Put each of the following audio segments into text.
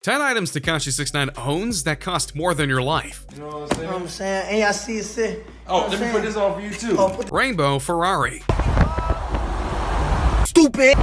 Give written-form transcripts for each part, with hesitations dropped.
10 items Tekashi 6ix9ine owns that cost more than your life. You know what I'm saying? You know what I'm saying? And y'all see it say. Oh, let me put this on for you too. Oh, Rainbow Ferrari. stupid.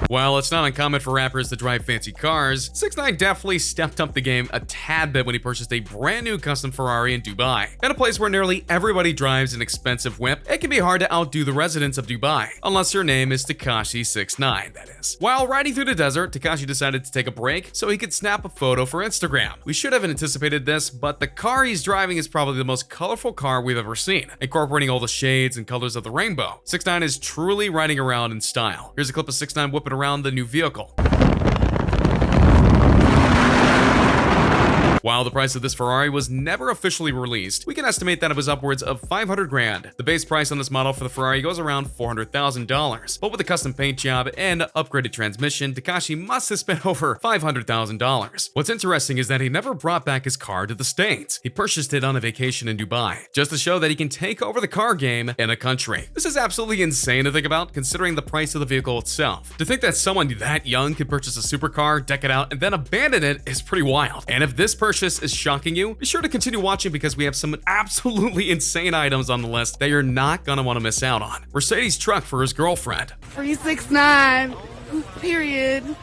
While it's not uncommon for rappers to drive fancy cars, 6ix9ine definitely stepped up the game a tad bit when he purchased a brand new custom Ferrari in Dubai. In a place where nearly everybody drives an expensive whip, it can be hard to outdo the residents of Dubai, unless your name is Tekashi 6ix9ine, that is. While riding through the desert, Tekashi decided to take a break so he could snap a photo for Instagram. We should have anticipated this, but the car he's driving is probably the most colorful car we've ever seen, incorporating all the shades and colors of the rainbow. 6ix9ine is truly riding around in style. Here's a clip of 6ix9ine whipping around the new vehicle. While the price of this Ferrari was never officially released, we can estimate that it was upwards of 500 grand. The base price on this model for the Ferrari goes around $400,000, but with a custom paint job and upgraded transmission, Tekashi must have spent over $500,000. What's interesting is that he never brought back his car to the States. He purchased it on a vacation in Dubai, just to show that he can take over the car game in a country. This is absolutely insane to think about, considering the price of the vehicle itself. To think that someone that young could purchase a supercar, deck it out, and then abandon it is pretty wild. And if this purchase is shocking you, be sure to continue watching because we have some absolutely insane items on the list that you're not gonna want to miss out on. Mercedes truck for his girlfriend. Free 6ix9ine. Period.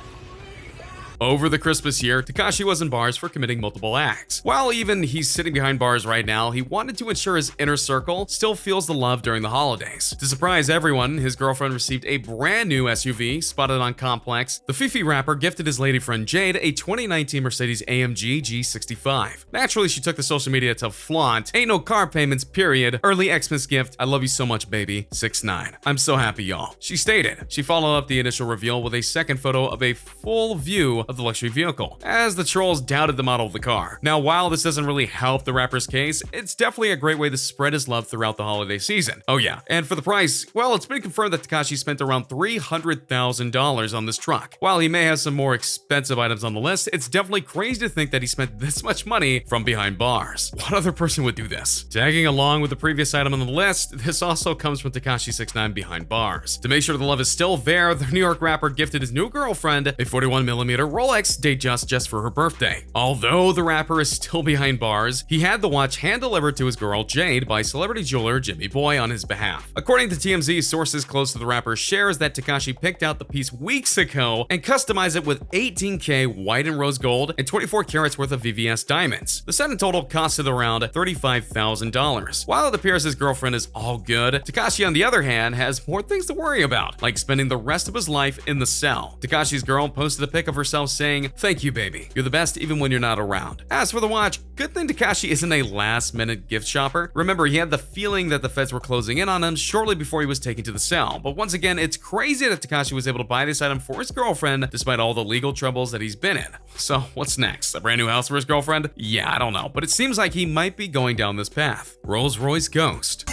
Over the Christmas year, Tekashi was in bars for committing multiple acts. While even he's sitting behind bars right now, he wanted to ensure his inner circle still feels the love during the holidays. To surprise everyone, his girlfriend received a brand new SUV spotted on Complex. The Fifi rapper gifted his lady friend Jade a 2019 Mercedes AMG G65. Naturally, she took to social media to flaunt, "Ain't no car payments, period. Early Xmas gift. I love you so much, baby. 6ix9ine. I'm so happy, y'all." She stated. She followed up the initial reveal with a second photo of a full view of the luxury vehicle, as the trolls doubted the model of the car. Now, while this doesn't really help the rapper's case, it's definitely a great way to spread his love throughout the holiday season. Oh yeah, and for the price, well, it's been confirmed that Tekashi spent around $300,000 on this truck. While he may have some more expensive items on the list, it's definitely crazy to think that he spent this much money from behind bars. What other person would do this? Tagging along with the previous item on the list, this also comes from Tekashi 6ix9ine behind bars. To make sure the love is still there, the New York rapper gifted his new girlfriend a 41mm Rolex Datejust for her birthday. Although the rapper is still behind bars, he had the watch hand-delivered to his girl Jade by celebrity jeweler Jimmy Boy on his behalf. According to TMZ, sources close to the rapper shares that Tekashi picked out the piece weeks ago and customized it with 18K white and rose gold and 24 carats worth of VVS diamonds. The set in total costed around $35,000. While it appears his girlfriend is all good, Tekashi on the other hand has more things to worry about, like spending the rest of his life in the cell. Tekashi's girl posted a pic of herself saying, "Thank you, baby. You're the best even when you're not around." As for the watch, good thing Tekashi isn't a last-minute gift shopper. Remember, he had the feeling that the feds were closing in on him shortly before he was taken to the cell. But once again, it's crazy that Tekashi was able to buy this item for his girlfriend despite all the legal troubles that he's been in. So what's next? A brand new house for his girlfriend? Yeah, I don't know, but it seems like he might be going down this path. Rolls-Royce Ghost.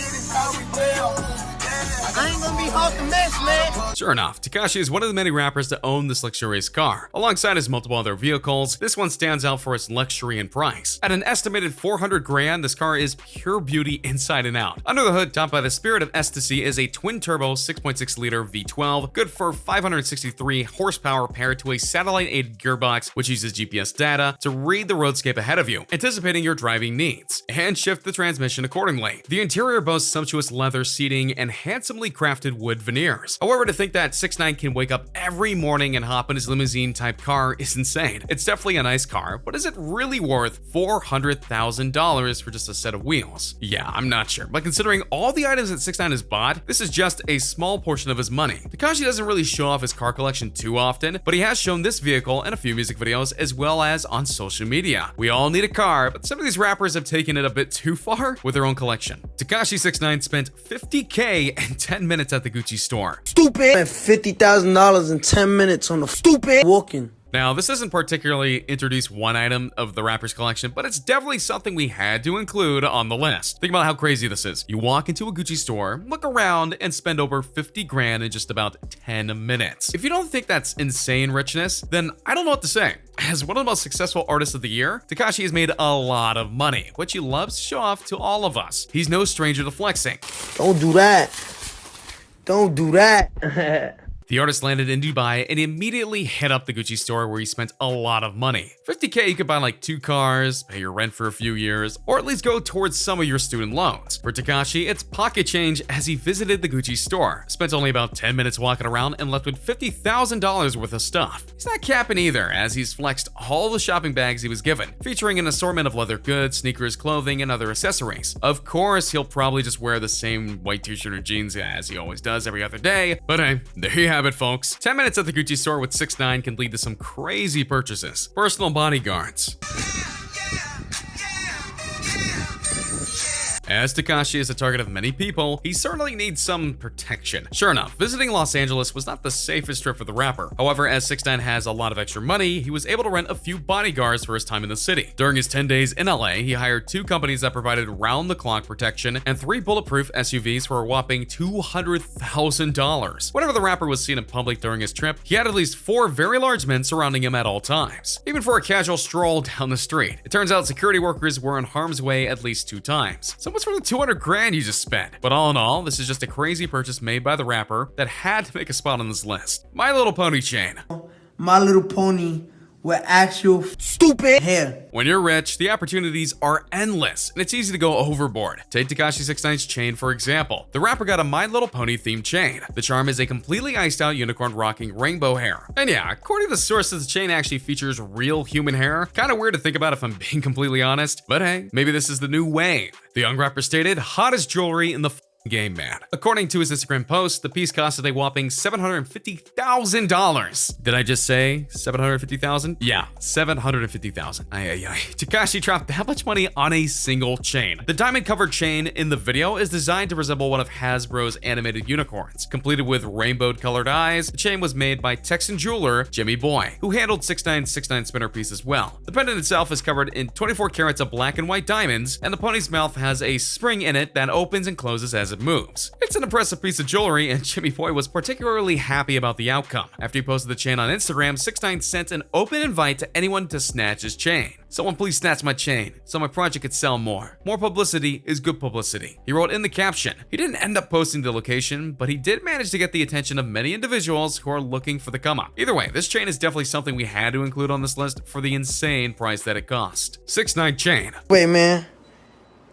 I ain't gonna be hosting mess, man. Sure enough, Tekashi is one of the many rappers to own this luxurious car. Alongside his multiple other vehicles, this one stands out for its luxury and price. At an estimated 400 grand, this car is pure beauty inside and out. Under the hood, topped by the spirit of ecstasy, is a twin-turbo 6.6-liter V12, good for 563 horsepower paired to a satellite-aided gearbox, which uses GPS data to read the roadscape ahead of you, anticipating your driving needs, and shift the transmission accordingly. The interior boasts sumptuous leather seating and handsomely crafted wood veneers. However, to think that 6ix9ine can wake up every morning and hop in his limousine-type car is insane. It's definitely a nice car, but is it really worth $400,000 for just a set of wheels? Yeah, I'm not sure, but considering all the items that 6ix9ine has bought, this is just a small portion of his money. Tekashi doesn't really show off his car collection too often, but he has shown this vehicle in a few music videos as well as on social media. We all need a car, but some of these rappers have taken it a bit too far with their own collection. Tekashi 6ix9ine spent $50K in 10 minutes at the Gucci store. Stupid. Spent $50,000 in 10 minutes on the stupid walking. Now, this doesn't particularly introduce one item of the rapper's collection, but it's definitely something we had to include on the list. Think about how crazy this is. You walk into a Gucci store, look around, and spend over 50 grand in just about 10 minutes. If you don't think that's insane richness, then I don't know what to say. As one of the most successful artists of the year, Tekashi has made a lot of money, which he loves to show off to all of us. He's no stranger to flexing. Don't do that. Don't do that. The artist landed in Dubai and immediately hit up the Gucci store where he spent a lot of money. $50K, you could buy like 2 cars, pay your rent for a few years, or at least go towards some of your student loans. For Tekashi, it's pocket change as he visited the Gucci store, spent only about 10 minutes walking around and left with $50,000 worth of stuff. He's not capping either, as he's flexed all the shopping bags he was given, featuring an assortment of leather goods, sneakers, clothing, and other accessories. Of course, he'll probably just wear the same white t-shirt or jeans as he always does every other day, but hey, there you have it, folks. 10 minutes at the Gucci store with 6ix9ine can lead to some crazy purchases. Personal bodyguards. As Tekashi is a target of many people, he certainly needs some protection. Sure enough, visiting Los Angeles was not the safest trip for the rapper. However, as 6ix9ine has a lot of extra money, he was able to rent a few bodyguards for his time in the city. During his 10 days in LA, he hired 2 companies that provided round-the-clock protection and 3 bulletproof SUVs for a whopping $200,000. Whenever the rapper was seen in public during his trip, he had at least 4 very large men surrounding him at all times, even for a casual stroll down the street. It turns out security workers were in harm's way at least 2 times. So what's for the 200 grand you just spent? But all in all, this is just a crazy purchase made by the rapper that had to make a spot on this list. My Little Pony chain. My Little Pony with actual stupid hair. When you're rich, the opportunities are endless, and it's easy to go overboard. Take Tekashi 6ix9ine's chain, for example. The rapper got a My Little Pony themed chain. The charm is a completely iced out unicorn rocking rainbow hair. And yeah, according to the sources, the chain actually features real human hair. Kinda weird to think about if I'm being completely honest, but hey, maybe this is the new wave. The young rapper stated, hottest jewelry in the game, man. According to his Instagram post, the piece costed a whopping $750,000. Did I just say 750,000? Yeah, 750,000. Tekashi dropped that much money on a single chain. The diamond-covered chain in the video is designed to resemble one of Hasbro's animated unicorns. Completed with rainbow-colored eyes, the chain was made by Texan jeweler Jimmy Boy, who handled 6ix9ine's spinner piece as well. The pendant itself is covered in 24 carats of black and white diamonds, and the pony's mouth has a spring in it that opens and closes as it moves. It's an impressive piece of jewelry, and Jimmy Boy was particularly happy about the outcome. After he posted the chain on Instagram, 6ix9ine sent an open invite to anyone to snatch his chain. Someone please snatch my chain, so my project could sell more. More publicity is good publicity. He wrote in the caption. He didn't end up posting the location, but he did manage to get the attention of many individuals who are looking for the come up. Either way, this chain is definitely something we had to include on this list for the insane price that it cost. 6ix9ine chain. Wait, man.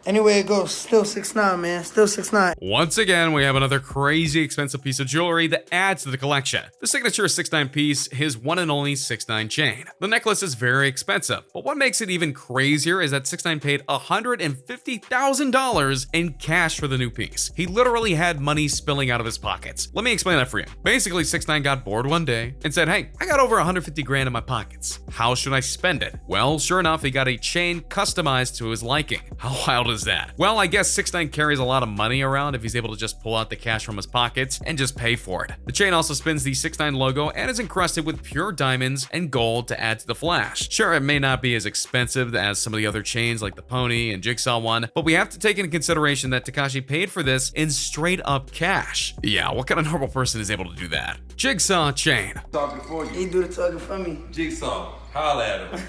Anyway it goes, still 6ix9ine, man. Still 6ix9ine. Once again, we have another crazy expensive piece of jewelry that adds to the collection. The signature 6ix9ine piece, his one and only 6ix9ine chain. The necklace is very expensive, but what makes it even crazier is that 6ix9ine paid $150,000 in cash for the new piece. He literally had money spilling out of his pockets. Let me explain that for you. Basically, 6ix9ine got bored one day and said, hey, I got over 150 grand in my pockets. How should I spend it? Well, sure enough, he got a chain customized to his liking. How wild is that? Well, I guess 6ix9ine carries a lot of money around if he's able to just pull out the cash from his pockets and just pay for it. The chain also spins the 6ix9ine logo and is encrusted with pure diamonds and gold to add to the flash. Sure, it may not be as expensive as some of the other chains like the Pony and Jigsaw one, but we have to take into consideration that Tekashi paid for this in straight up cash. Yeah, what kind of normal person is able to do that? Jigsaw Chain. Talking for you. He do the talking for me. Jigsaw. Holla at him.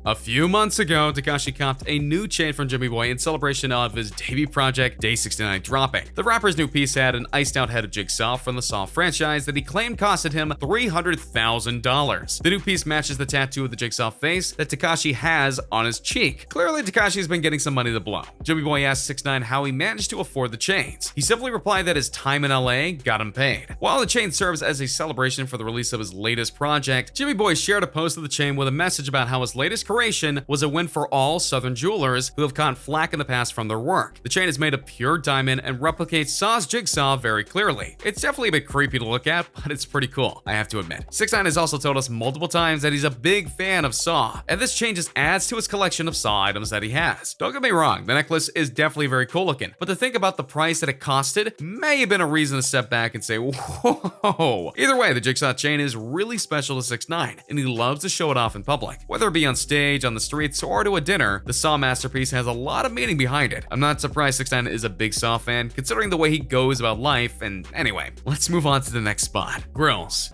A few months ago, Tekashi copped a new chain from Jimmy Boy in celebration of his debut project, Day 69 dropping. The rapper's new piece had an iced out head of Jigsaw from the Saw franchise that he claimed costed him $300,000. The new piece matches the tattoo of the Jigsaw face that Tekashi has on his cheek. Clearly, Tekashi's been getting some money to blow. Jimmy Boy asked 6ix9ine how he managed to afford the chains. He simply replied that his time in LA got him paid. While the chain serves as a celebration for the release of his latest project, Jimmy Boy shared a post of the chain with a message about how his latest creation was a win for all Southern jewelers who have caught flack in the past from their work. The chain is made of pure diamond and replicates Saw's Jigsaw very clearly. It's definitely a bit creepy to look at, but it's pretty cool, I have to admit. 6ix9ine has also told us multiple times that he's a big fan of Saw, and this chain just adds to his collection of Saw items that he has. Don't get me wrong, the necklace is definitely very cool looking, but to think about the price that it costed may have been a reason to step back and say, whoa. Either way, the Jigsaw chain is really special to 6ix9ine, and he loves to show it off in public. Whether it be on stage, on the streets, or to a dinner, the Saw masterpiece has a lot of meaning behind it. I'm not surprised 6ix9ine is a big Saw fan, considering the way he goes about life, and anyway, let's move on to the next spot. Grills.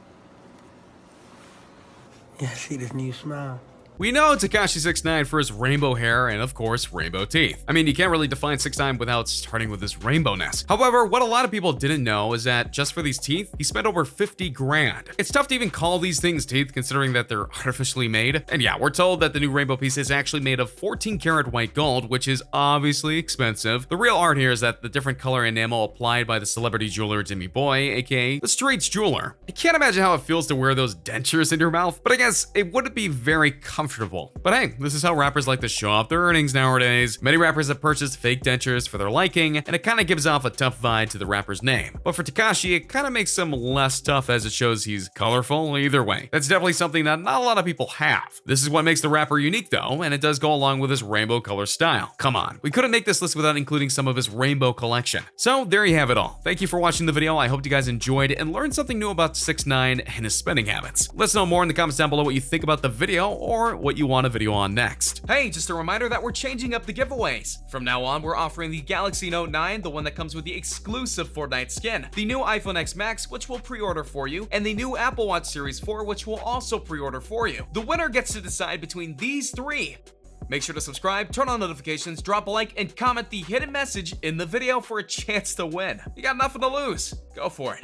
Yeah, see this new smile. We know Tekashi 6ix9ine for his rainbow hair and of course rainbow teeth. I mean, you can't really define 6ix9ine without starting with his rainbowness. However, what a lot of people didn't know is that just for these teeth, he spent over 50 grand. It's tough to even call these things teeth considering that they're artificially made. And yeah, we're told that the new rainbow piece is actually made of 14 karat white gold, which is obviously expensive. The real art here is that the different color enamel applied by the celebrity jeweler Jimmy Boy, aka the streets jeweler. I can't imagine how it feels to wear those dentures in your mouth, but I guess it wouldn't be very comfortable. But hey, this is how rappers like to show off their earnings nowadays. Many rappers have purchased fake dentures for their liking, and it kind of gives off a tough vibe to the rapper's name. But for Tekashi, it kind of makes him less tough as it shows he's colorful either way. That's definitely something that not a lot of people have. This is what makes the rapper unique though, and it does go along with his rainbow color style. Come on, we couldn't make this list without including some of his rainbow collection. So there you have it all. Thank you for watching the video. I hope you guys enjoyed and learned something new about 6ix9ine and his spending habits. Let us know more in the comments down below what you think about the video or what you want a video on next. Hey, just a reminder that we're changing up the giveaways. From now on, we're offering the Galaxy Note 9, the one that comes with the exclusive Fortnite skin, the new iPhone X Max, which we'll pre-order for you, and the new Apple Watch Series 4, which we'll also pre-order for you. The winner gets to decide between these three. Make sure to subscribe, turn on notifications, drop a like, and comment the hidden message in the video for a chance to win. You got nothing to lose. Go for it.